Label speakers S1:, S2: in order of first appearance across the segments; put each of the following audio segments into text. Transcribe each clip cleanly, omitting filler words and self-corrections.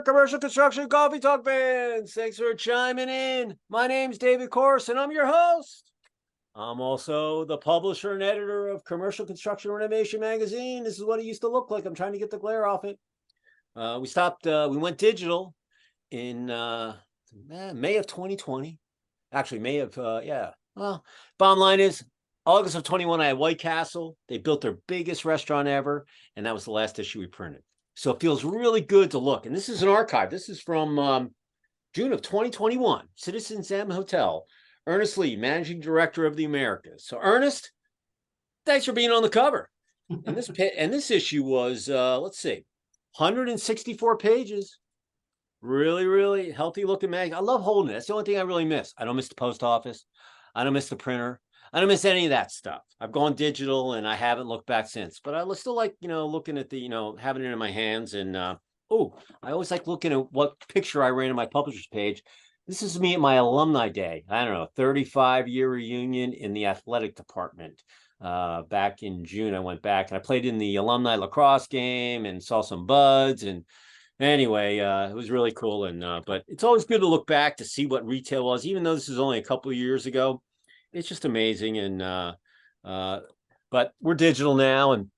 S1: Commercial Construction Coffee Talk fans. Thanks for chiming in. My name's David Corse, and I'm your host. I'm also the publisher and editor of Commercial Construction Renovation magazine. This is what it used to look like. I'm trying to get the glare off it. We went digital in May of 2020. Actually, May of, Well, bottom line is, August of 21, I had White Castle. They built their biggest restaurant ever, and that was the last issue we printed. So it feels really good to look. And this is an archive. This is from June of 2021, Citizens M Hotel. Ernest Lee, Managing Director of the Americas. So Ernest, thanks for being on the cover. And this issue was, let's see, 164 pages. Really, really healthy looking mag. I love holding it. That's the only thing I really miss. I don't miss the post office. I don't miss the printer. I don't miss any of that stuff. I've gone digital and I haven't looked back since, but I still like, looking at the, having it in my hands. And, I always like looking at what picture I ran on my publisher's page. This is me at my alumni day. I don't know, 35-year reunion in the athletic department. Back in June, I went back and I played in the alumni lacrosse game and saw some buds. And anyway, it was really cool. And, but it's always good to look back to see what retail was, even though this is only a couple of years ago. It's just amazing. And, but we're digital now, and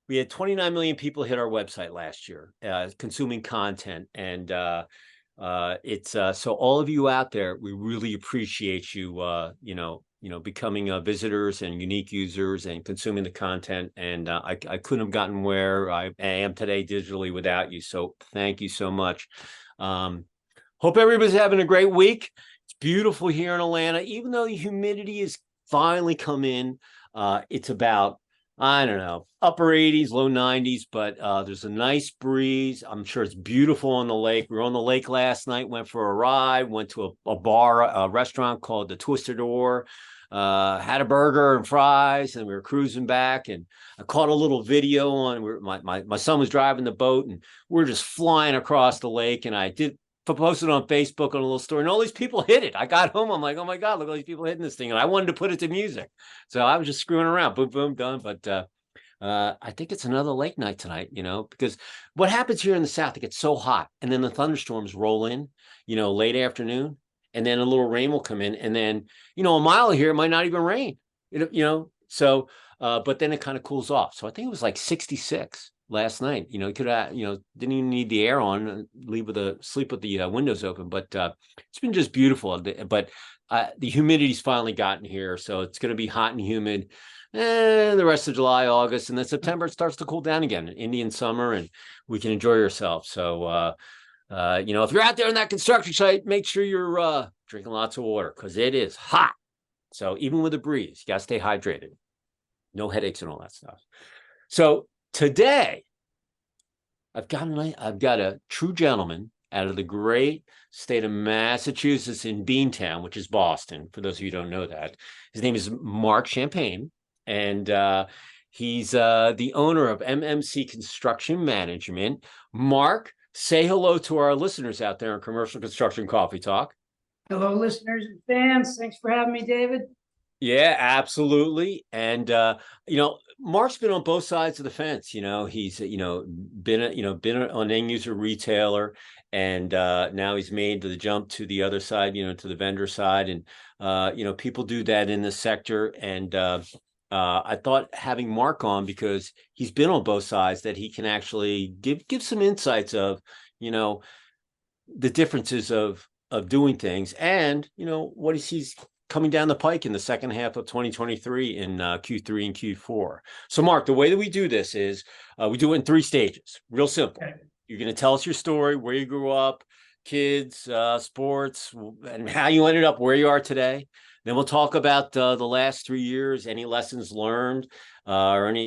S1: we had 29 million people hit our website last year, consuming content. And, it's, so all of you out there, we really appreciate you, becoming visitors and unique users and consuming the content. And, I couldn't have gotten where I am today digitally without you. So thank you so much. Hope everybody's having a great week. It's beautiful here in Atlanta, even though the humidity has finally come in. It's about, I don't know, upper 80s, low 90s, but there's a nice breeze. I'm sure it's beautiful on the lake. We were on the lake last night, went for a ride, went to a bar, a restaurant called the Twisted Oar, had a burger and fries, and we were cruising back. And I caught a little video on, my son was driving the boat, and we were just flying across the lake. And I posted on Facebook on a little story, and all these people hit it. I got home, I'm like, oh my God, look at all these people hitting this thing. And I wanted to put it to music. So I was just screwing around, boom, boom, done. But I think it's another lake night tonight, because what happens here in the South, it gets so hot, and then the thunderstorms roll in, late afternoon, and then a little rain will come in, and then, a mile here, it might not even rain, so, but then it kind of cools off. So I think it was like 66 last night. You could have, didn't even need the air on, sleep with the windows open. But it's been just beautiful. But the humidity's finally gotten here, so it's going to be hot and humid the rest of July, August, and then September it starts to cool down again. Indian summer, and we can enjoy ourselves. So if you're out there on that construction site, make sure you're drinking lots of water, because it is hot. So even with a breeze, you got to stay hydrated. No headaches and all that stuff. So today, I've got a true gentleman out of the great state of Massachusetts in Beantown, which is Boston, for those of you who don't know that. His name is Marc Champagne, and he's the owner of MMC Construction Management. Marc, say hello to our listeners out there on Commercial Construction Coffee Talk.
S2: Hello, listeners and fans. Thanks for having me, David.
S1: Yeah, absolutely. And Marc's been on both sides of the fence. He's been an end user retailer, and now he's made the jump to the other side, to the vendor side. And people do that in this sector. And I thought having Marc on, because he's been on both sides, that he can actually give some insights of the differences of doing things, and what he sees coming down the pike in the second half of 2023 in Q3 and Q4. So Marc, the way that we do this is we do it in 3 stages. Real simple. Okay. You're going to tell us your story, where you grew up, kids, sports, and how you ended up where you are today. Then we'll talk about the last 3 years, any lessons learned, and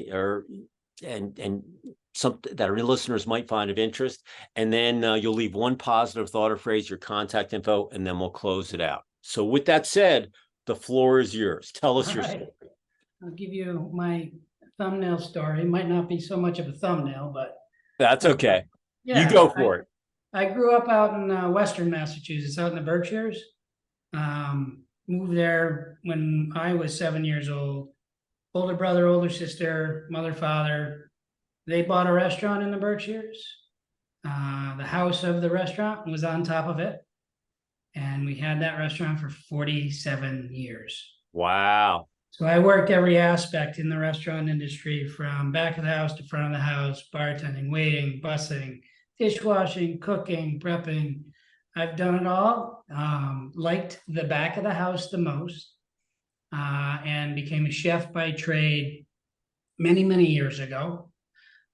S1: something that our listeners might find of interest. And then you'll leave one positive thought or phrase, your contact info, and then we'll close it out. So with that said, the floor is yours. Tell us your story.
S2: I'll give you my thumbnail story. It might not be so much of a thumbnail, but
S1: that's okay.
S2: Yeah,
S1: you go for it.
S2: I grew up out in Western Massachusetts, out in the Berkshires. Moved there when I was 7 years old. Older brother, older sister, mother, father. They bought a restaurant in the Berkshires. The house of the restaurant was on top of it. And we had that restaurant for 47 years.
S1: Wow.
S2: So I worked every aspect in the restaurant industry, from back of the house to front of the house, bartending, waiting, bussing, dishwashing, cooking, prepping. I've done it all. Liked the back of the house the most, and became a chef by trade many, many years ago.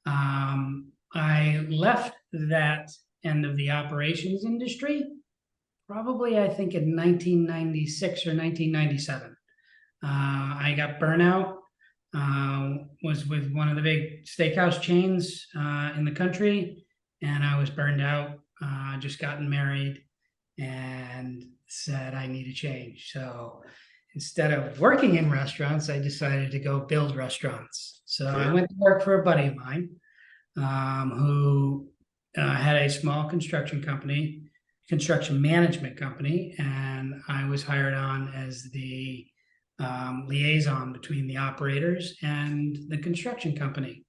S2: I left that end of the operations industry probably, I think, in 1996 or 1997. I got burnout, was with one of the big steakhouse chains in the country, and I was burned out, just gotten married, and said I need a change. So instead of working in restaurants, I decided to go build restaurants. So I went to work for a buddy of mine, who had a small construction management company, and I was hired on as the liaison between the operators and the construction company,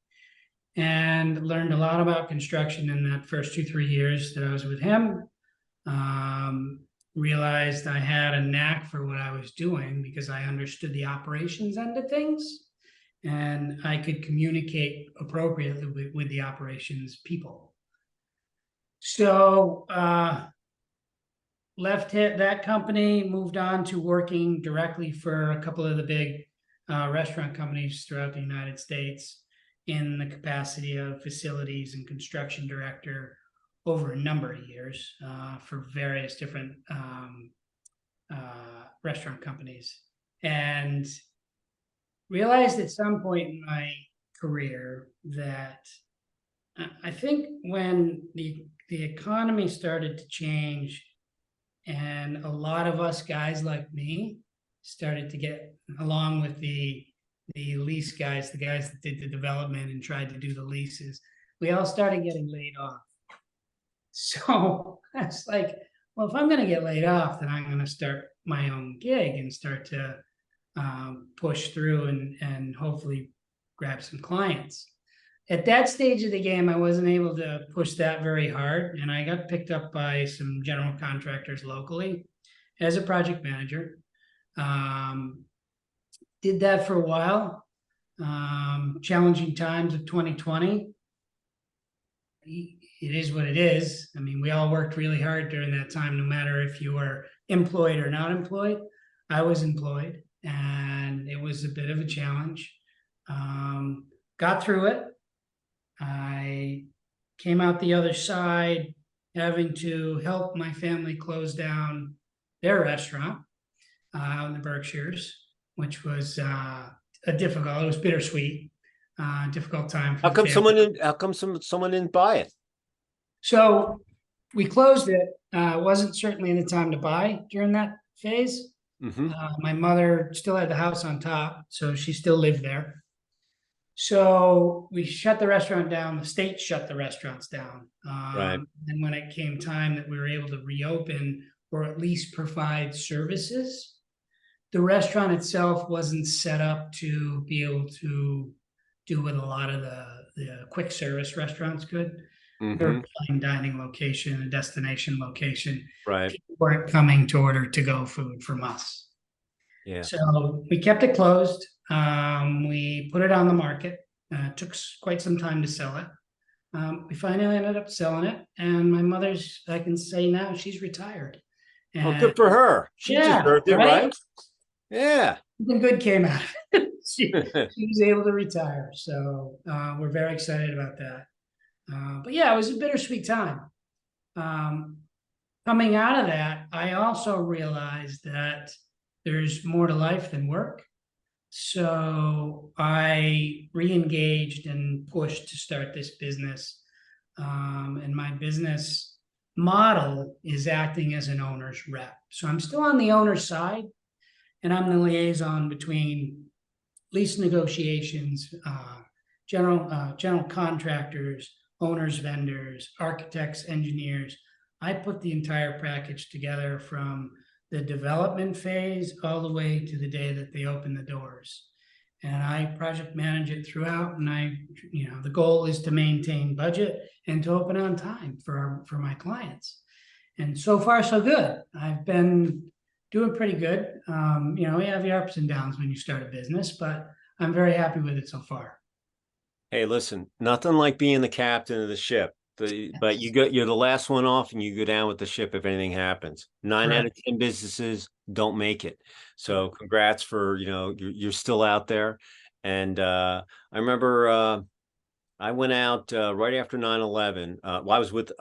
S2: and learned a lot about construction in that first 2-3 years that I was with him. Realized I had a knack for what I was doing because I understood the operations end of things, and I could communicate appropriately with the operations people. So left that company, moved on to working directly for a couple of the big restaurant companies throughout the United States in the capacity of facilities and construction director over a number of years for various different restaurant companies. And realized at some point in my career that I think when the economy started to change, and a lot of us guys like me started to get, along with the lease guys, the guys that did the development and tried to do the leases, we all started getting laid off. So that's like, well, if I'm going to get laid off, then I'm going to start my own gig and start to push through and hopefully grab some clients. At that stage of the game, I wasn't able to push that very hard, and I got picked up by some general contractors locally as a project manager. Did that for a while. Challenging times of 2020. It is what it is. I mean, we all worked really hard during that time, no matter if you were employed or not employed. I was employed, and it was a bit of a challenge. Got through it. I came out the other side having to help my family close down their restaurant out in the Berkshires, which was it was bittersweet, difficult time for
S1: How
S2: the
S1: come
S2: family.
S1: someone didn't buy it?
S2: So we closed it. Wasn't certainly the time to buy during that phase.
S1: Mm-hmm.
S2: My mother still had the house on top, so she still lived there. So we shut the restaurant down. The state shut the restaurants down.
S1: Right.
S2: And when it came time that we were able to reopen or at least provide services, the restaurant itself wasn't set up to be able to do what a lot of the quick service restaurants could.
S1: Mm-hmm.
S2: Or fine dining location, a destination location.
S1: Right.
S2: People weren't coming to order to-go food from us.
S1: Yeah.
S2: So we kept it closed. We put it on the market. It took quite some time to sell it. We finally ended up selling it, and my mother's, I can say now, she's retired.
S1: Oh, good for her. She deserved it, right? Yeah.
S2: Something good came out of it. She was able to retire. So we're very excited about that. But yeah, it was a bittersweet time. Coming out of that, I also realized that there's more to life than work. So I re-engaged and pushed to start this business. And my business model is acting as an owner's rep. So I'm still on the owner's side, and I'm the liaison between lease negotiations, general contractors, owners, vendors, architects, engineers. I put the entire package together from the development phase all the way to the day that they open the doors. and I project manage it throughout. And the goal is to maintain budget and to open on time for my clients. And so far, so good. I've been doing pretty good. We have your ups and downs when you start a business, but I'm very happy with it so far.
S1: Hey, listen, nothing like being the captain of the ship. But you're the last one off, and you go down with the ship if anything happens. 9 out of 10 businesses don't make it. So congrats for, you're still out there. And I remember I went out right after 9/11. Well, I was with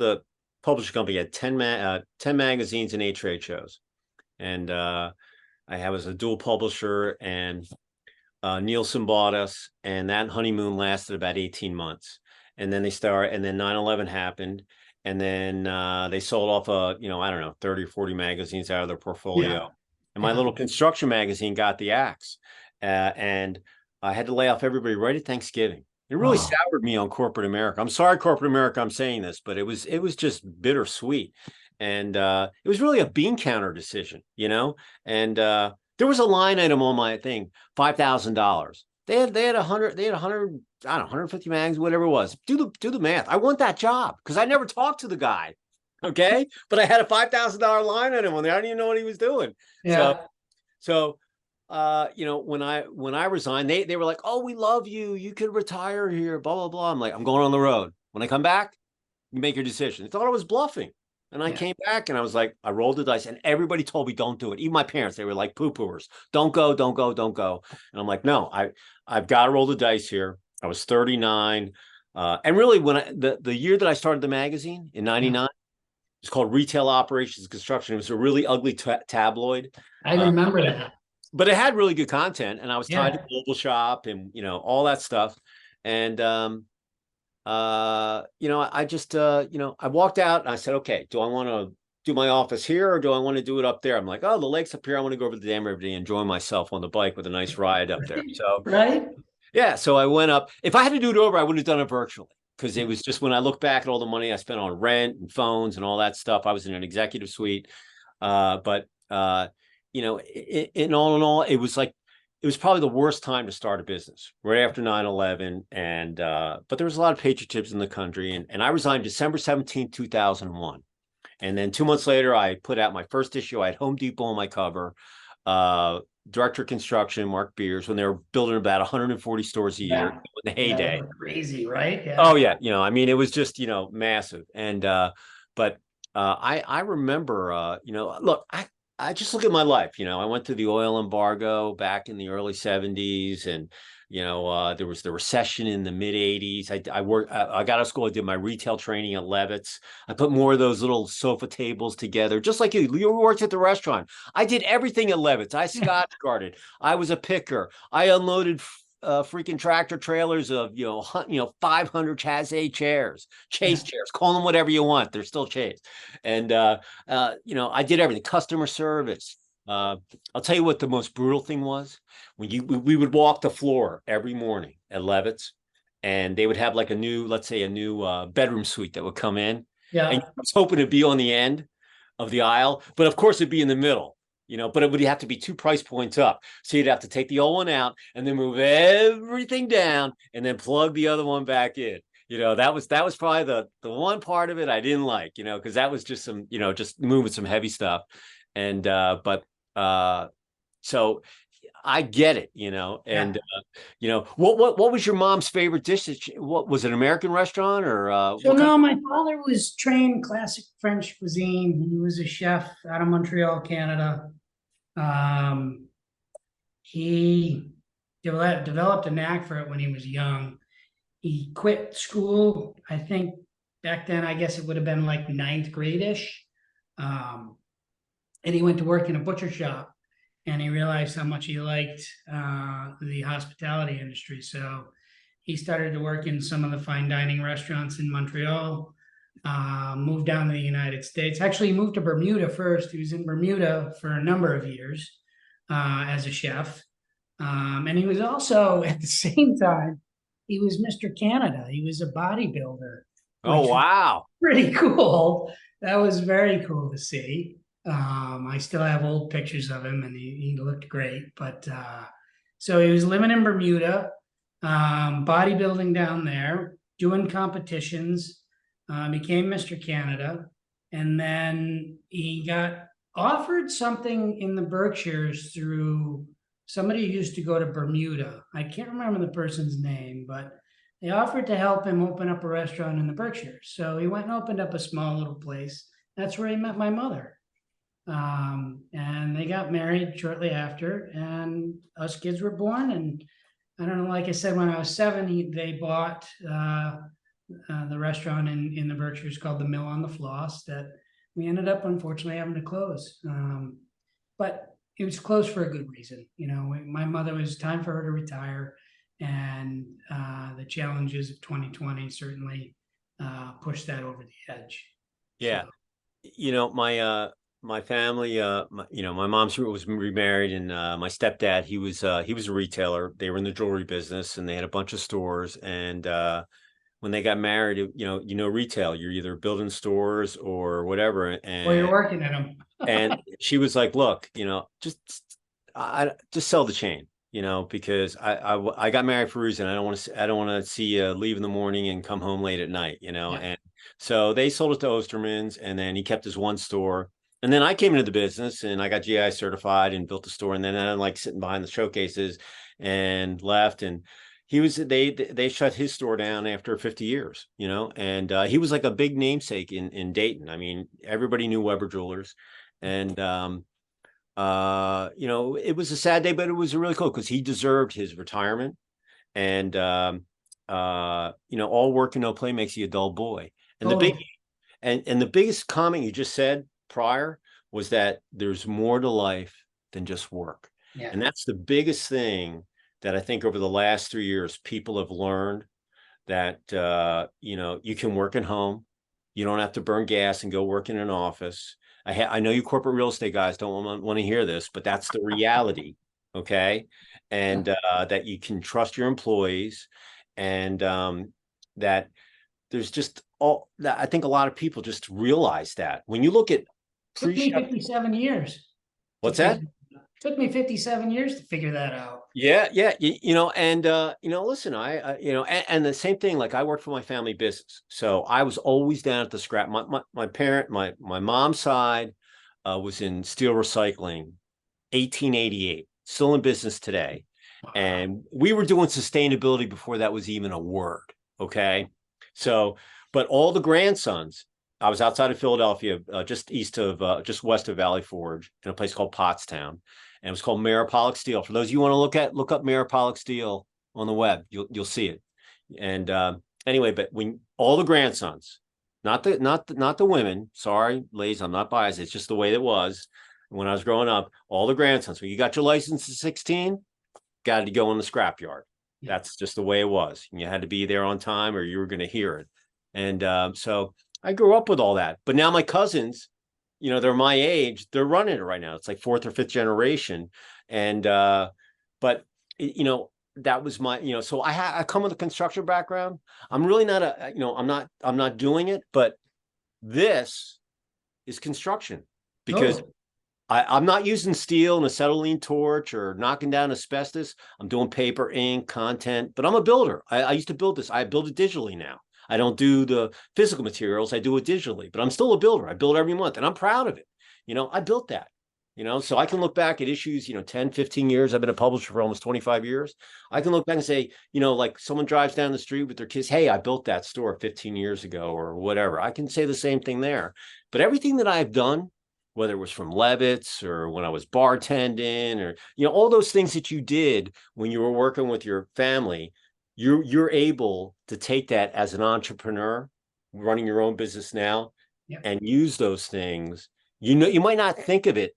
S1: a publishing company. Had 10 magazines and 8 trade shows. And I was a dual publisher, and Nielsen bought us, and that honeymoon lasted about 18 months. And then and then 9/11 happened. And then they sold off I don't know, 30 or 40 magazines out of their portfolio.
S2: Yeah.
S1: And my little construction magazine got the axe. And I had to lay off everybody right at Thanksgiving. It really soured me on corporate America. I'm sorry, corporate America, I'm saying this, but it was just bittersweet. And it was really a bean counter decision, and there was a line item on my thing, $5,000. They had 100, I don't know, 150 mags, whatever it was. Do the math. I want that job because I never talked to the guy. Okay. But I had a $5,000 line item on there. I didn't even know what he was doing.
S2: Yeah.
S1: So when I resigned, they were like, "Oh, we love you. You could retire here, blah, blah, blah." I'm like, "I'm going on the road. When I come back, you make your decision." They thought I was bluffing. And I came back, and I was like, I rolled the dice, and everybody told me, don't do it. Even my parents, they were like poo-pooers. Don't go, don't go, don't go. And I'm like, no, I've got to roll the dice here. I was 39. And really, when the year that I started the magazine in 99, it's called Retail Operations Construction. It was a really ugly tabloid.
S2: I remember that.
S1: But it had really good content, and I was tied to Global Shop and, all that stuff. And, I just, I walked out and I said, okay, do I want to do my office here, or do I want to do it up there? I'm like, oh, the lake's up here. I want to go over to the dam every day and enjoy myself on the bike with a nice ride up there. So,
S2: right.
S1: Yeah. So I went up. If I had to do it over, I would have done it virtually, because it was just, when I look back at all the money I spent on rent and phones and all that stuff, I was in an executive suite. But in all, it was like, it was probably the worst time to start a business, right after 9/11. And, but there was a lot of patriotism in the country. And I resigned December 17th, 2001. And then 2 months later, I put out my first issue. I had Home Depot on my cover, director of construction, Mark Beers, when they were building about 140 stores a year in the heyday.
S2: Crazy, right? Yeah.
S1: Oh yeah. It was just, massive. And, but I remember, look, I just look at my life. I went through the oil embargo back in the early 70s, and there was the recession in the mid 80s. I got out of school. I did my retail training at Levitt's. I put more of those little sofa tables together, just like you. You worked at the restaurant. I did everything at Levitt's. I Scotch guarded. I was a picker. I unloaded freaking tractor trailers of 500 chairs, chase chairs, call them whatever you want, they're still chase. And I did everything, customer service. I'll tell you what the most brutal thing was. When we would walk the floor every morning at Levitt's, and they would have like a new bedroom suite that would come in. And I was hoping to be on the end of the aisle, but of course it'd be in the middle. But it would have to be 2 price points up. So you'd have to take the old one out and then move everything down and then plug the other one back in. That was probably the one part of it I didn't like, because that was just some, just moving some heavy stuff. And, so I get it, and, what was your mom's favorite dish? What was it, an American restaurant or,
S2: no, my father was trained classic French cuisine. He was a chef out of Montreal, Canada. He developed a knack for it when he was young. He quit school, I think back then, I guess it would have been like 9th grade-ish. And he went to work in a butcher shop, and he realized how much he liked the hospitality industry. So he started to work in some of the fine dining restaurants in Montreal, moved down to the United States. Actually, he moved to Bermuda first. He was in Bermuda for a number of years as a chef. And he was also, at the same time, he was Mr. Canada. He was a bodybuilder.
S1: Oh, wow.
S2: Pretty cool. That was very cool to see. I still have old pictures of him, and he looked great. But So he was living in Bermuda, bodybuilding down there, doing competitions, became Mr. Canada. And then he got offered something in the Berkshires through somebody who used to go to Bermuda. I can't remember the person's name, but they offered to help him open up a restaurant in the Berkshires. So he went and opened up a small little place. That's where he met my mother. And they got married shortly after, and us kids were born. And I don't know, like I said, when I was 7, they bought the restaurant in the Berkshires called the Mill on the Floss that we ended up unfortunately having to close. But it was closed for a good reason. You know, my mother, was time for her to retire, and the challenges of 2020 certainly pushed that over the edge.
S1: Yeah.
S2: So,
S1: You know, my family, my mom was remarried, and my stepdad, he was a retailer. They were in the jewelry business, and they had a bunch of stores. And when they got married, retail, you're either building stores or whatever.
S2: well, you're working at them.
S1: And she was like, look, just just sell the chain, because I got married for a reason. I don't want to see you leave in the morning and come home late at night,
S2: Yeah.
S1: and so they sold it to Osterman's, and then he kept his one store. And then I came into the business, and I got GI certified and built the store. And then I'm like sitting behind the showcases and left. And they shut his store down after 50 years, and he was like a big namesake in Dayton. I mean, everybody knew Weber Jewelers. And it was a sad day, but it was really cool because he deserved his retirement. And all work and no play makes you a dull boy. And the big and the biggest comment you just said prior was that there's more to life than just work.
S2: Yeah.
S1: And that's the biggest thing that I think over the last 3 years people have learned, that you can work at home. You don't have to burn gas and go work in an office. I know you corporate real estate guys don't want to hear this, but that's the reality. Okay. And that you can trust your employees, and that there's just all that. I think a lot of people just realize that when you look at
S2: Took me 57 years.
S1: What's that?
S2: Took me 57 years to figure that out.
S1: Yeah, yeah, and listen, and the same thing. Like, I worked for my family business, so I was always down at the scrap. My mom's side was in steel recycling, 1888, still in business today, and we were doing sustainability before that was even a word. Okay, so, but all the grandsons. I was outside of Philadelphia, just west of Valley Forge, in a place called Pottstown, and it was called Mayor Pollock Steel. For those of you who want to look up Mayor Pollock Steel on the web, you'll see it. And anyway, but when all the grandsons, not the women, sorry, ladies, I'm not biased. It's just the way it was when I was growing up. All the grandsons, when you got your license at 16, got to go in the scrapyard. That's just the way it was. And you had to be there on time, or you were going to hear it. And so I grew up with all that. But now my cousins, they're my age, they're running it right now. It's like 4th or 5th generation. And but that was my, so I come with a construction background. I'm really not I'm not doing it, but this is construction, because I'm not using steel and acetylene torch or knocking down asbestos. I'm doing paper, ink, content, but I'm a builder. I used to build this. I build it digitally now. I don't do the physical materials. I do it digitally, but I'm still a builder. I build every month, and I'm proud of it. I built that, so I can look back at issues, 10, 15 years. I've been a publisher for almost 25 years. I can look back and say, like someone drives down the street with their kids, hey, I built that store 15 years ago or whatever. I can say the same thing there. But everything that I've done, whether it was from Levitt's or when I was bartending, or, all those things that you did when you were working with your family, you're able to take that as an entrepreneur running your own business now, and use those things. You might not think of it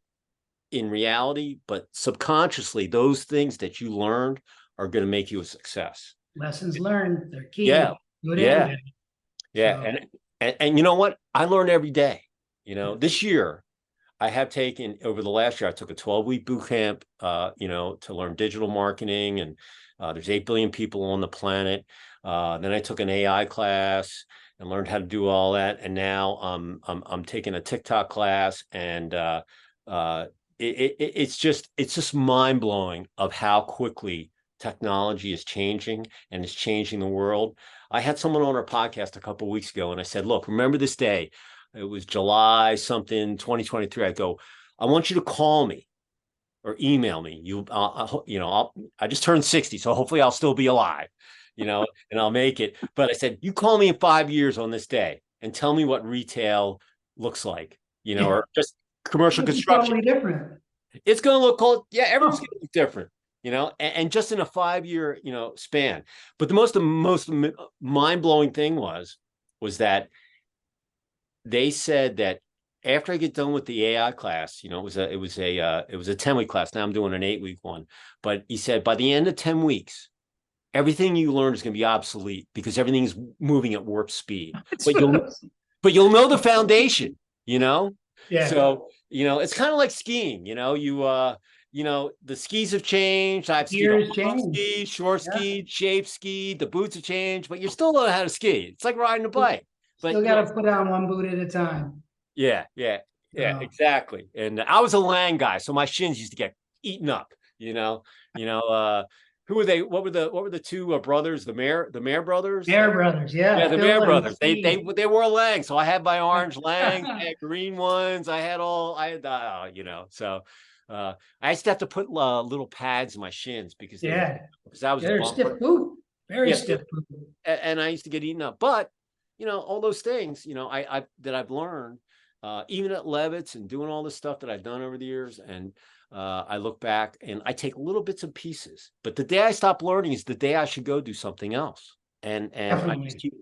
S1: in reality, but subconsciously, those things that you learned are going to make you a success.
S2: Lessons learned, they're key.
S1: Yeah.
S2: Good
S1: Yeah. Yeah.
S2: So.
S1: And you know what? I learn every day. This year I have taken, over the last year, I took a 12-week boot camp, to learn digital marketing, and there's 8 billion people on the planet. Then I took an AI class and learned how to do all that. And now I'm taking a TikTok class, and it's just mind blowing of how quickly technology is changing and is changing the world. I had someone on our podcast a couple of weeks ago, and I said, "Look, remember this day? It was July something 2023." I go, "I want you to call me or email me. I just turned 60, so hopefully I'll still be alive, and I'll make it." But I said, "You call me in 5 years on this day and tell me what retail looks like,
S2: Yeah,
S1: or just commercial
S2: it'll be
S1: construction.
S2: totally different.
S1: It's going to look cold. Yeah, everything's
S2: Oh,
S1: going to look different, and just in a 5 year, span." But the most mind blowing thing was that they said that after I get done with the AI class, it was a 10-week class. Now I'm doing an 8-week one. But he said by the end of 10 weeks, everything you learn is going to be obsolete because everything is moving at warp speed.
S2: it's
S1: But you'll know the foundation,
S2: yeah,
S1: So, it's kind of like skiing, the skis have changed. I've skied
S2: years
S1: long
S2: change.
S1: ski, short
S2: Yeah,
S1: ski, shape ski, the boots have changed, but you still know how to ski. It's like riding a bike.
S2: still
S1: But
S2: got to put on one boot at a time.
S1: yeah, yeah, yeah,
S2: So,
S1: exactly. And I was a Lang guy, so my shins used to get eaten up. Who were they? What were the two brothers? The Mayor brothers?
S2: Mayer Brothers,
S1: Yeah,
S2: yeah,
S1: the Mayor
S2: Phil and
S1: brothers. They
S2: Steve.
S1: they they wore Lang, so I had my orange Langs, I had green ones, So I used to have to put little pads in my shins because
S2: Yeah,
S1: I was a
S2: they're
S1: bumper.
S2: stiff boot, very
S1: Yes,
S2: stiff boot.
S1: and I used to get eaten up. But all those things, I've learned, even at Levitt's and doing all this stuff that I've done over the years, and I look back and I take little bits and pieces. But the day I stop learning is the day I should go do something else, and
S2: Definitely.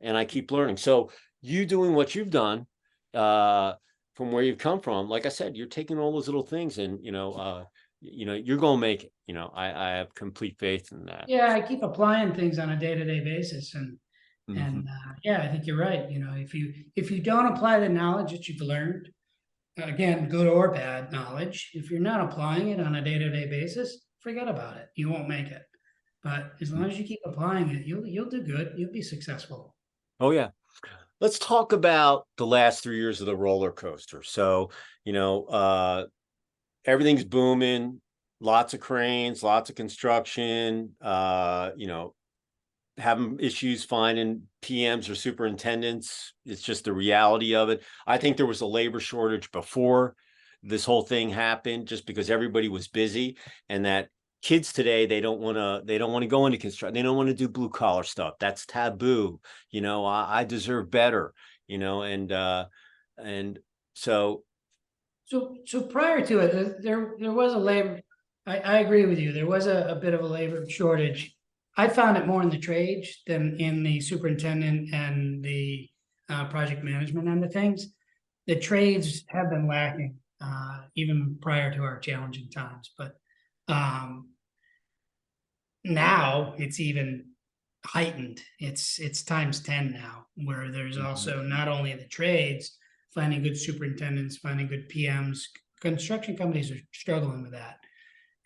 S1: I keep learning. So you doing what you've done, from where you've come from, like I said, you're taking all those little things, and you're gonna make it. I have complete faith in that.
S2: Yeah, I keep applying things on a day-to-day basis, and
S1: Mhm.
S2: yeah, I think you're right. If you don't apply the knowledge that you've learned, again, good or bad knowledge, if you're not applying it on a day-to-day basis, forget about it. You won't make it. But as long as you keep applying it, you'll do good. You'll be successful.
S1: Oh yeah. Let's talk about the last 3 years of the roller coaster. So, everything's booming, lots of cranes, lots of construction, having issues finding PMs or superintendents. It's just the reality of it. I think there was a labor shortage before this whole thing happened, just because everybody was busy, and that kids today, they don't want to go into construction. They don't want to do blue collar stuff. That's taboo. I deserve better, and so.
S2: So prior to it, there was a labor. I agree with you. There was a bit of a labor shortage. I found it more in the trades than in the superintendent and the project management end of things. The trades have been lacking, even prior to our challenging times. But now it's even heightened. It's times 10 now, where there's
S1: Mhm.
S2: also not only the trades, finding good superintendents, finding good PMs. Construction companies are struggling with that.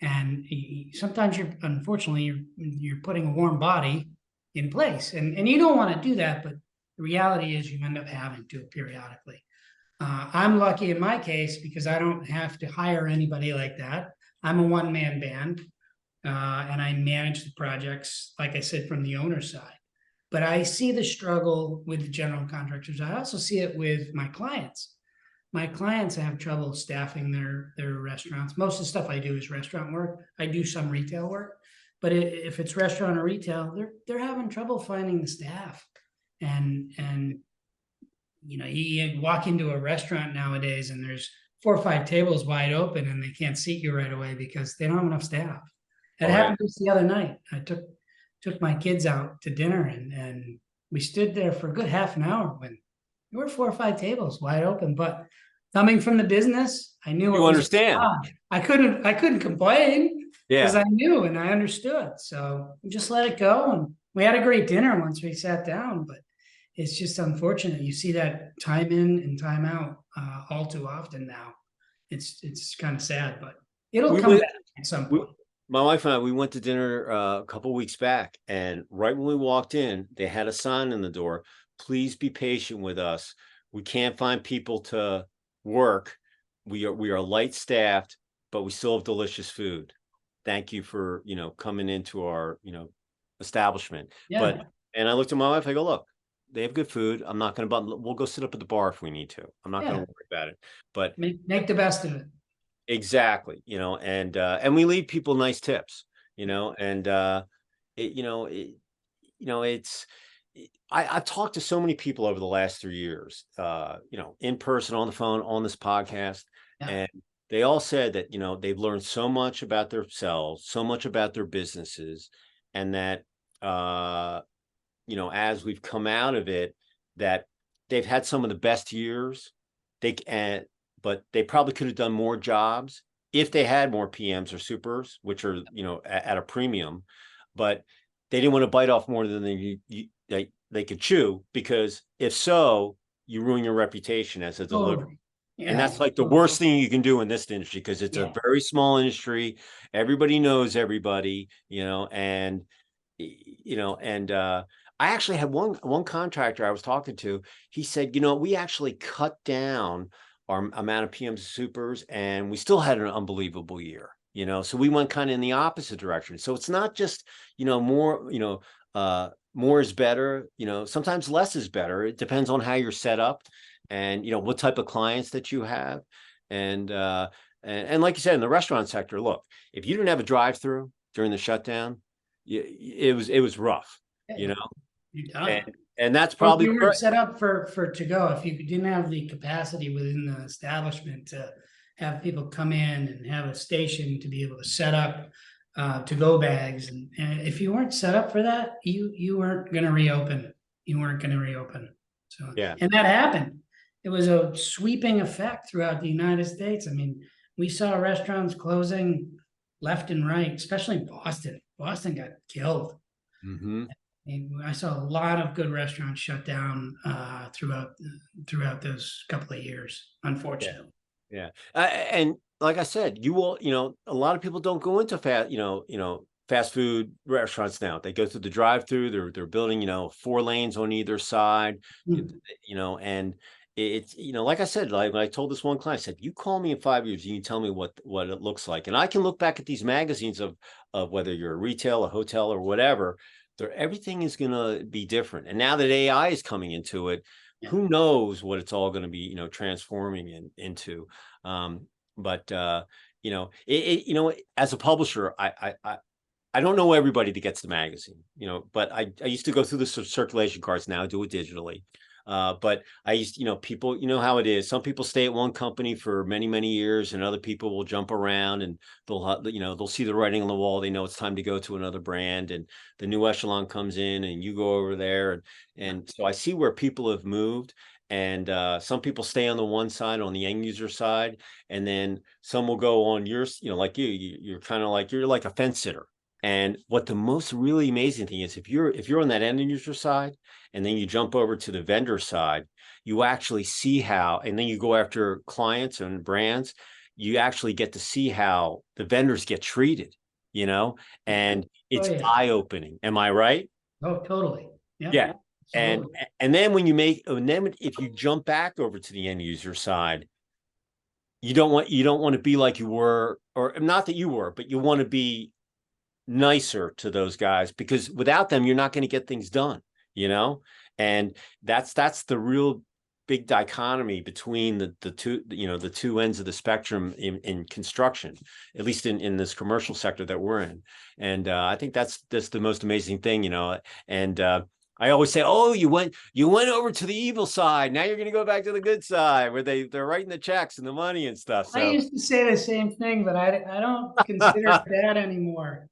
S2: And sometimes unfortunately, you're putting a warm body in place, and you don't want to do that, but the reality is you end up having to periodically. I'm lucky in my case because I don't have to hire anybody like that. I'm a one-man band, and I manage the projects, like I said, from the owner side. But I see the struggle with the general contractors. I also see it with my clients. My clients have trouble staffing their restaurants. Most of the stuff I do is restaurant work. I do some retail work, but if it's restaurant or retail, they're having trouble finding the staff. And you walk into a restaurant nowadays and there's 4 or 5 tables wide open and they can't seat you right away because they don't have enough staff. It
S1: Oh yeah.
S2: happened just the other night. I took my kids out to dinner, and we stood there for a good half an hour when there were 4 or 5 tables wide open. But coming from the business, I knew it
S1: You
S2: was
S1: understand.
S2: I couldn't complain because
S1: Yeah.
S2: I knew and I understood. So we just let it go, and we had a great dinner once we sat down. But it's just unfortunate. You see that time in and time out all too often now. It's kind of sad, but it'll
S1: We
S2: come
S1: went
S2: back at some
S1: we
S2: point.
S1: My wife and I, we went to dinner a couple weeks back, and right when we walked in, they had a sign in the door: "Please be patient with us. We can't find people to work. we are light staffed, but we still have delicious food. Thank you for, coming into our, establishment.
S2: Yeah,
S1: But, and I looked at my wife, I go, look, they have good food. I'm not going to, we'll go sit up at the bar if we need to. I'm not going
S2: yeah.
S1: to worry about it. But
S2: Make the best of it.
S1: exactly, and we leave people nice tips, and it, it's I've talked to so many people over the last 3 years, in person, on the phone, on this podcast,
S2: Yeah.
S1: and they all said that, they've learned so much about themselves, so much about their businesses, and that, as we've come out of it, that they've had some of the best years. But they probably could have done more jobs if they had more PMs or supers, which are, at a premium, but they didn't want to bite off more than they could chew, because if so, you ruin your reputation as a deliverer.
S2: Totally.
S1: And
S2: Yeah.
S1: that's like the worst thing you can do in this industry, because it's a
S2: Yeah.
S1: very small industry. Everybody knows everybody, and I actually had one contractor I was talking to. He said, we actually cut down our amount of PMs and supers, and we still had an unbelievable year. So we went kind of in the opposite direction. So it's not just, more, more is better. Sometimes less is better. It depends on how you're set up, and what type of clients that you have. And like you said, in the restaurant sector, look, if you didn't have a drive-through during the shutdown, it was rough, you know,
S2: You're done.
S1: and that's
S2: Well,
S1: probably
S2: you weren't set up for to go. If you didn't have the capacity within the establishment to have people come in and have a station to be able to set up to go bags, and if you weren't set up for that, you weren't going to reopen. You weren't going to reopen. So,
S1: yeah.
S2: and that happened. It was a sweeping effect throughout the United States. I mean, we saw restaurants closing left and right, especially Boston. Boston got killed.
S1: Mm-hmm.
S2: I saw a lot of good restaurants shut down throughout those couple of years, unfortunately.
S1: Yeah. And like I said, you will, a lot of people don't go into fast food restaurants now. They go through the drive-through. They're building, 4 lanes on either side,
S2: Mm.
S1: and it's, like I said, like when I told this one client, I said, you call me in 5 years, and you tell me what it looks like. And I can look back at these magazines of whether you're a retail, a hotel, or whatever, everything is going to be different. And now that AI is coming into it, who knows what it's all going to be, transforming into. But as a publisher, I don't know everybody that gets the magazine, but I used to go through the circulation cards. Now I do it digitally. But I used, people, how it is. Some people stay at one company for many, many years, and other people will jump around, and they'll see the writing on the wall. They know it's time to go to another brand, and the new echelon comes in, and you go over there. And so I see where people have moved, and some people stay on the one side, on the end user side, and then some will go on yours, like you're kind of like, you're like a fence sitter. And what the most really amazing thing is, if you're on that end user side, and then you jump over to the vendor side, you actually see how, and then you go after clients and brands, you actually get to see how the vendors get treated, and it's eye-opening. Am I right?
S2: Oh, totally.
S1: Yeah. And
S2: Absolutely.
S1: and then if you jump back over to the end user side, you don't want to be like you were, or not that you were, but you want to be nicer to those guys, because without them, you're not going to get things done, and that's the real big dichotomy between the two, the two ends of the spectrum in construction, at least in this commercial sector that we're in. And I think that's the most amazing thing, and I always say, oh, you went over to the evil side. Now you're going to go back to the good side, where they're writing the checks and the money and stuff.
S2: I
S1: So
S2: used to say the same thing, but I don't consider it that anymore.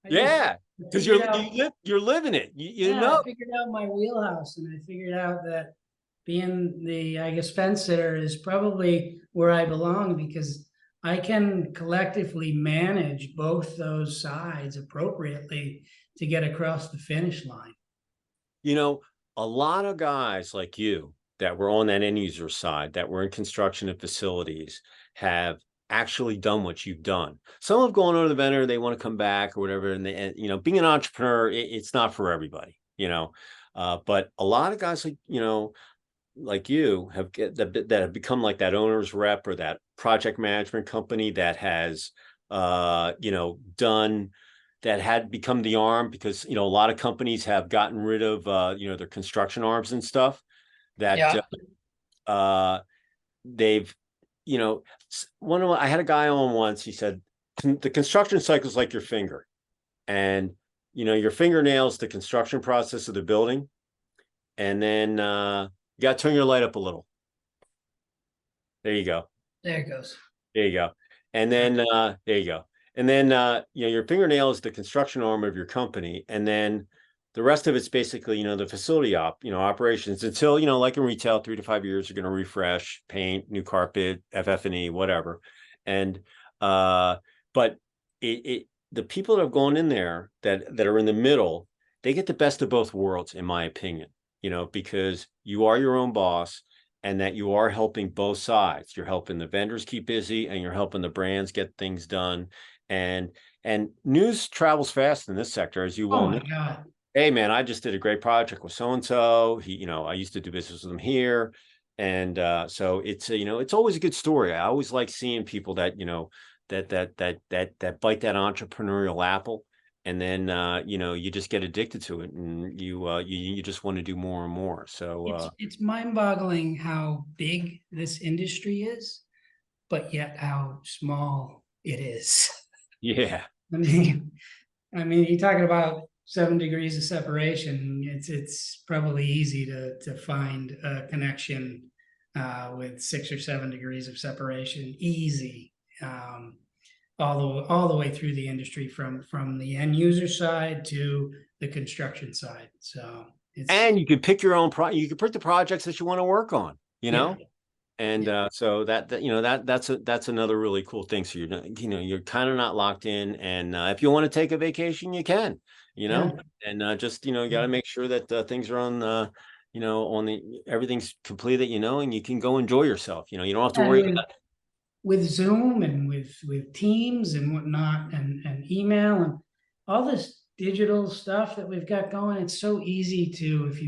S2: I just
S1: yeah, because
S2: figured out,
S1: you're living it.
S2: I figured out my wheelhouse, and I figured out that being the, I guess, fence sitter is probably where I belong, because I can collectively manage both those sides appropriately to get across the finish line.
S1: A lot of guys like you that were on that end user side, that were in construction and facilities, have actually done what you've done. Some have gone over the vendor, they want to come back or whatever. And being an entrepreneur, it's not for everybody, but a lot of guys like, like you that have become like that owner's rep or that project management company that has done that had become the arm, because a lot of companies have gotten rid of their construction arms and stuff that
S2: Yeah.
S1: they've I had a guy on once. He said the construction cycle is like your finger, and your fingernails the construction process of the building, and then you got to turn your light up a little. There you go.
S2: There it goes.
S1: There you go. And then there you go. And then your fingernail is the construction arm of your company, and then the rest of it's basically the facility operations until like in retail, 3 to 5 years you're going to refresh, paint, new carpet, FF&E, whatever. And but the people that have gone in there that are in the middle, they get the best of both worlds, in my opinion. Because you are your own boss, and that you are helping both sides. You're helping the vendors keep busy, and you're helping the brands get things done. And news travels fast in this sector, as you
S2: Oh
S1: well
S2: my
S1: know.
S2: God.
S1: Hey man, I just did a great project with so and so. I used to do business with them here, and so it's always a good story. I always like seeing people that that bite that entrepreneurial apple, and then you just get addicted to it, and you just want to do more and more. So
S2: It's mind-boggling how big this industry is, but yet how small it is.
S1: yeah.
S2: I mean, you're talking about 7 degrees of separation. It's probably easy to find a connection with 6 or 7 degrees of separation. Easy, all the way through the industry from the end user side to the construction side. So it's
S1: And you can pick your own you can pick the projects that you want to work on,
S2: yeah,
S1: and
S2: yeah,
S1: so that's another really cool thing. So you're kind of not locked in, and if you want to take a vacation, you can,
S2: yeah.
S1: and just you got to make sure that things are on on the everything's completed, and you can go enjoy yourself. You don't have to
S2: And
S1: worry
S2: with
S1: about.
S2: Zoom and with Teams and whatnot and email and all this digital stuff that we've got going, it's so easy to, if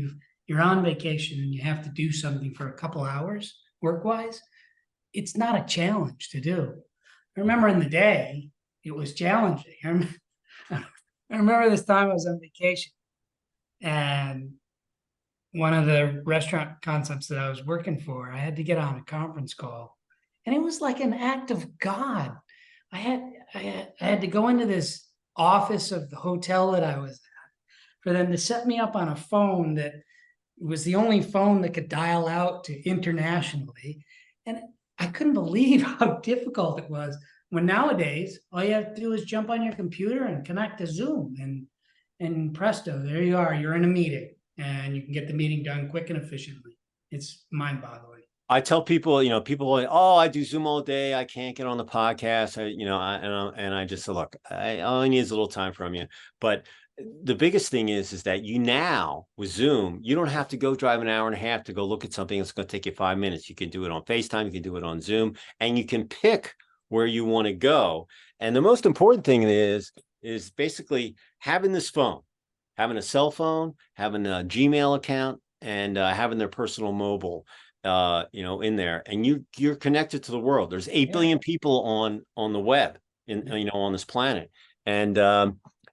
S2: you're on vacation and you have to do something for a couple hours work wise, it's not a challenge to do. I remember in the day it was challenging. I remember this time I was on vacation, and one of the restaurant concepts that I was working for, I had to get on a conference call, and it was like an act of God. I had to go into this office of the hotel that I was at for them to set me up on a phone that was the only phone that could dial out to internationally, and I couldn't believe how difficult it was. When nowadays all you have to do is jump on your computer and connect to Zoom, and presto, there you are. You're in a meeting, and you can get the meeting done quick and efficiently. It's mind-boggling.
S1: I tell people, people are like, oh, I do Zoom all day. I can't get on the podcast. And I just say, look, all I need is a little time from you. But the biggest thing is that you now with Zoom, you don't have to go drive an hour and a half to go look at something that's going to take you 5 minutes. You can do it on FaceTime. You can do it on Zoom, and you can pick where you want to go. And the most important thing is basically having this phone, having a cell phone, having a Gmail account, and having their personal mobile in there, and you're connected to the world. There's 8
S2: Yeah.
S1: billion people on the web on this planet, and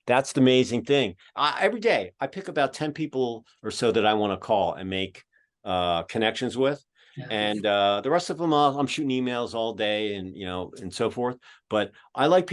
S1: that's the amazing thing. Every day I pick about 10 people or so that I want to call and make connections with,
S2: Yeah.
S1: and the rest of them I'm shooting emails all day, and and so forth. But I like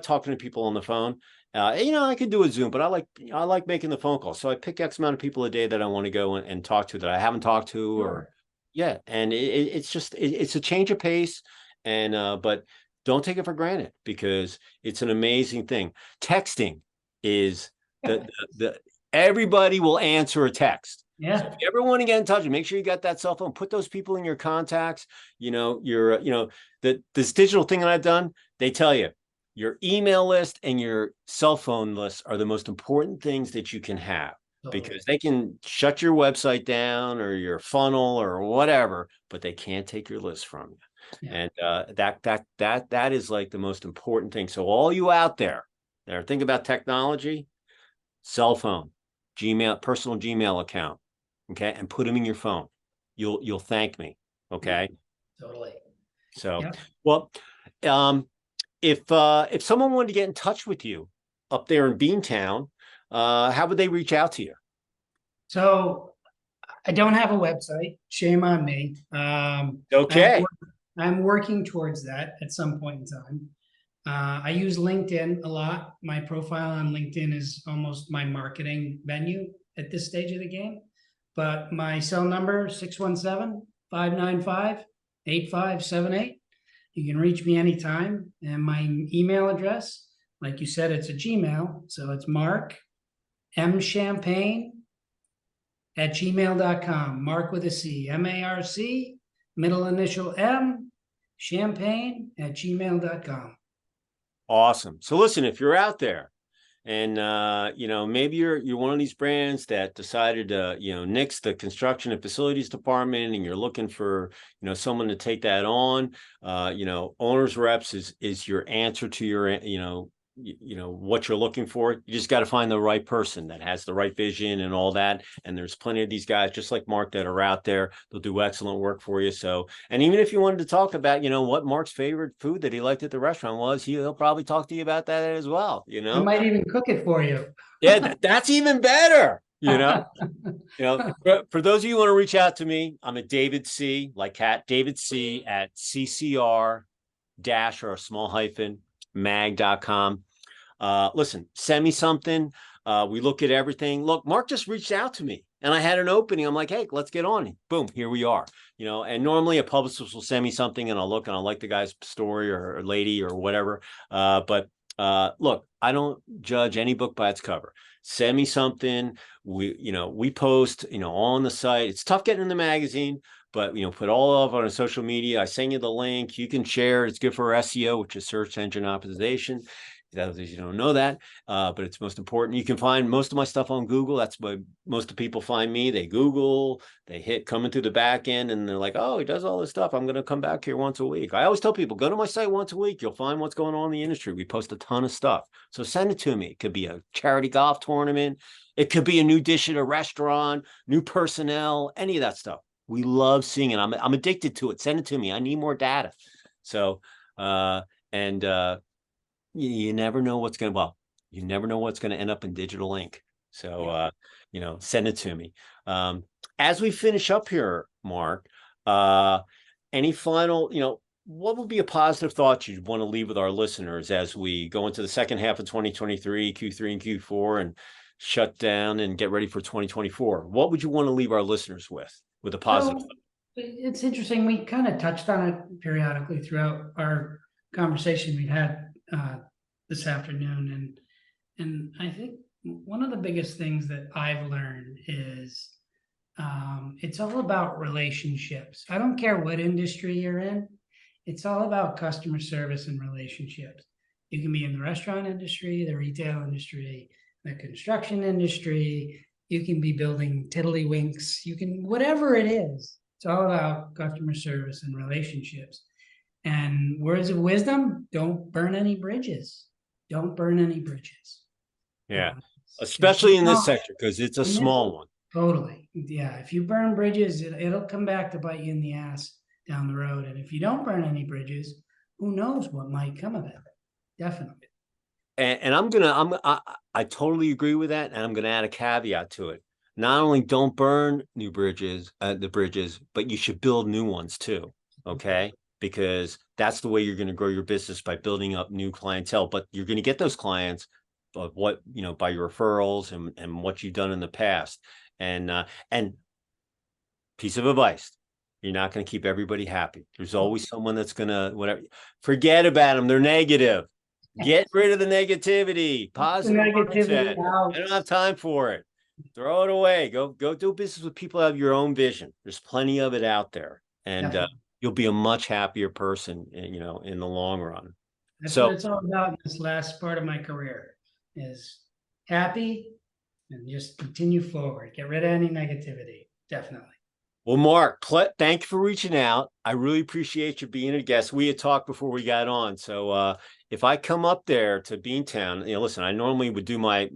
S1: talking to people on the phone. I could do a Zoom, but I like making the phone call. So I pick X amount of people a day that I want to go and talk to that I haven't talked to, or yeah, and it's a change of pace, and but don't take it for granted, because it's an amazing thing. Texting is the everybody will answer a text. So if
S2: Yeah.
S1: you ever want to get in touch, make sure you got that cell phone. Put those people in your contacts. This digital thing that I've done. They tell you your email list and your cell phone list are the most important things that you can have, because they can shut your website down or your funnel or whatever, but they can't take your list from you.
S2: Yeah.
S1: And that is like the most important thing. So all you out there that are thinking about technology, cell phone, Gmail, personal Gmail account, okay, and put them in your phone. you'll thank me. Okay.
S2: Totally.
S1: So,
S2: Yep.
S1: well, if someone wanted to get in touch with you up there in Beantown, how would they reach out to you?
S2: So I don't have a website. Shame on me.
S1: Okay.
S2: I'm working towards that at some point in time. I use LinkedIn a lot. My profile on LinkedIn is almost my marketing venue at this stage of the game. But my cell number, 617-595-8578. You can reach me anytime. And my email address, like you said, it's a Gmail. So it's Marc M Champagne at gmail.com. Marc with a C, MARC, middle initial M, champagne at gmail.com.
S1: Awesome. So listen, if you're out there and maybe you're one of these brands that decided to, nix the construction and facilities department, and you're looking for, someone to take that on, owner's reps is your answer to your, what you're looking for. You just got to find the right person that has the right vision and all that. And there's plenty of these guys just like Marc that are out there. They'll do excellent work for you. So, and even if you wanted to talk about, what Marc's favorite food that he liked at the restaurant was, he'll probably talk to you about that as well.
S2: I might even cook it for you.
S1: Yeah, that's even better. For those of you who want to reach out to me, I'm at David C, like Cat, David C at CCR dash or a small hyphen mag.com. Listen, send me something. We look at everything. Look, Marc just reached out to me and I had an opening. I'm like, hey, let's get on. Boom, here we are. And normally a publicist will send me something and I'll look and I'll like the guy's story or lady or whatever. But look, I don't judge any book by its cover. Send me something. We post, on the site. It's tough getting in the magazine, but put all of it on social media. I send you the link. You can share. It's good for SEO, which is search engine optimization. You don't know that, but it's most important. You can find most of my stuff on Google. That's why most of the people find me. They Google, they hit coming through the back end, and they're like, oh, he does all this stuff. I'm going to come back here once a week. I always tell people, go to my site once a week. You'll find what's going on in the industry. We post a ton of stuff. So send it to me. It could be a charity golf tournament. It could be a new dish at a restaurant, new personnel, any of that stuff. We love seeing it. I'm addicted to it. Send it to me. I need more data. So, you never know what's going to, you never know what's going to end up in digital ink. So, send it to me. As we finish up here, Marc, any final, what would be a positive thought you'd want to leave with our listeners as we go into the second half of 2023, Q3 and Q4, and shut down and get ready for 2024? What would you want to leave our listeners with a positive thought?
S2: It's interesting. We kind of touched on it periodically throughout our conversation we had this afternoon, and I think one of the biggest things that I've learned is it's all about relationships. I don't care what industry you're in. It's all about customer service and relationships. You can be in the restaurant industry, the retail industry, the construction industry. You can be building tiddlywinks. You can, whatever it is, it's all about customer service and relationships. And words of wisdom, don't burn any bridges. Don't burn any bridges.
S1: Yeah, especially in this sector, because it's a small one.
S2: Totally. Yeah, if you burn bridges, it'll come back to bite you in the ass down the road. And if you don't burn any bridges, who knows what might come of it? Definitely.
S1: And I totally agree with that. And I'm going to add a caveat to it. Not only don't burn the bridges, but you should build new ones too. Okay. Because that's the way you're going to grow your business, by building up new clientele. But you're going to get those clients by by your referrals and what you've done in the past. And piece of advice, you're not going to keep everybody happy. There's always someone that's going to, whatever, forget about them. They're negative. Get rid of the negativity. Positive mindset. I don't have time for it. Throw it away. Go do business with people who have your own vision. There's plenty of it out there. And you'll be a much happier person, in the long run.
S2: That's what it's all about in this last part of my career, is happy and just continue forward. Get rid of any negativity. Definitely.
S1: Well, Marc, thank you for reaching out. I really appreciate you being a guest. We had talked before we got on. So if I come up there to Beantown, listen, I normally would do my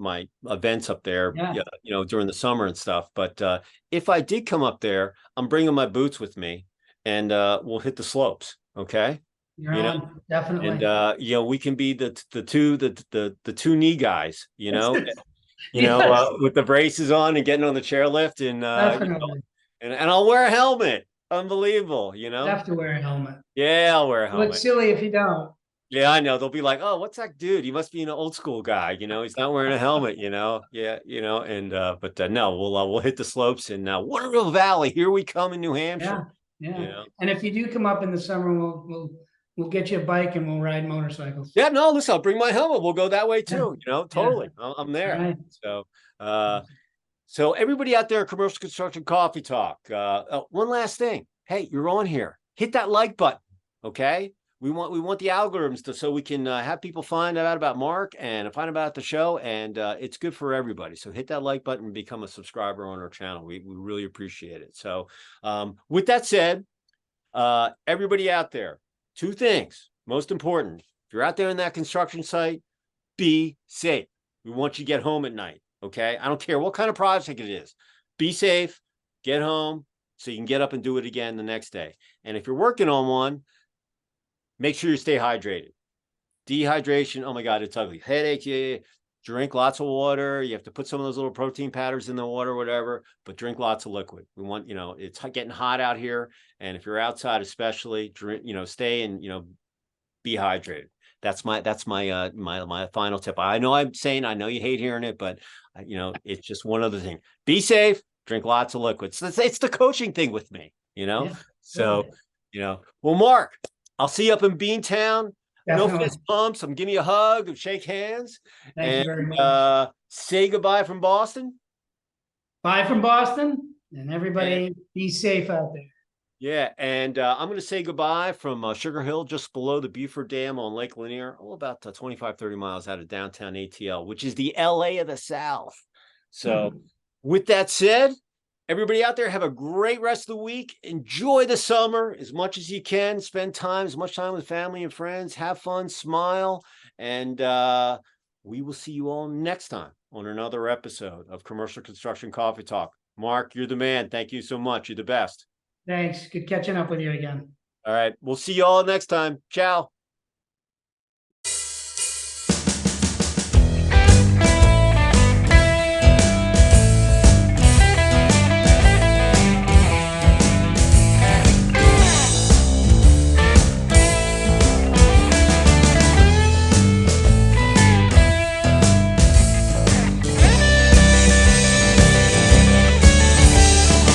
S1: events up there,
S2: Yeah.
S1: during the summer and stuff. But if I did come up there, I'm bringing my boots with me, and we'll hit the slopes. Okay.
S2: You're on, definitely.
S1: And we can be the two knee guys,
S2: Yes,
S1: with the braces on and getting on the chairlift, and
S2: definitely.
S1: and I'll wear a helmet. Unbelievable,
S2: You have to wear a helmet.
S1: Yeah, I'll wear a
S2: You look
S1: helmet.
S2: silly if you don't.
S1: Yeah, I know. They'll be like, "Oh, what's that dude? He must be an old school guy. He's not wearing a helmet. Yeah, and but no, we'll hit the slopes in Waterville Valley. Here we come in New Hampshire.
S2: Yeah. And if you do come up in the summer, we'll get you a bike and we'll ride motorcycles.
S1: Yeah, no, listen, I'll bring my helmet. We'll go that way
S2: Yeah.
S1: too. Totally. I'm there.
S2: Right.
S1: So everybody out there, Commercial Construction Coffee Talk. One last thing. Hey, you're on here. Hit that like button. Okay. We want the algorithms so we can have people find out about Marc and find out about the show, and it's good for everybody. So hit that like button and become a subscriber on our channel. We really appreciate it. So with that said, everybody out there, two things most important. If you're out there in that construction site, be safe. We want you to get home at night. Okay. I don't care what kind of project it is. Be safe, get home so you can get up and do it again the next day. And if you're working on one, make sure you stay hydrated. Dehydration, oh my God, it's ugly. Headache, yeah. Drink lots of water. You have to put some of those little protein powders in the water, whatever, but drink lots of liquid. We want, it's getting hot out here. And if you're outside, especially, drink, stay and, be hydrated. That's my my final tip. I know you hate hearing it, but it's just one other thing. Be safe, drink lots of liquids. It's the coaching thing with me,
S2: Yeah,
S1: so, well, Marc, I'll see you up in Beantown.
S2: definitely.
S1: No fist pumps. I'm giving you a hug and shake hands.
S2: Thank you very much.
S1: Say goodbye from Boston.
S2: Bye from Boston, and everybody be safe out there.
S1: Yeah, and I'm going to say goodbye from Sugar Hill, just below the Buford Dam on Lake Lanier, about 25, 30 miles out of downtown ATL, which is the LA of the South. So with that said, everybody out there, have a great rest of the week. Enjoy the summer as much as you can. Spend as much time with family and friends. Have fun, smile, and we will see you all next time on another episode of Commercial Construction Coffee Talk. Marc, you're the man. Thank you so much. You're the best.
S2: Thanks. Good catching up with you again.
S1: All right. We'll see you all next time. Ciao.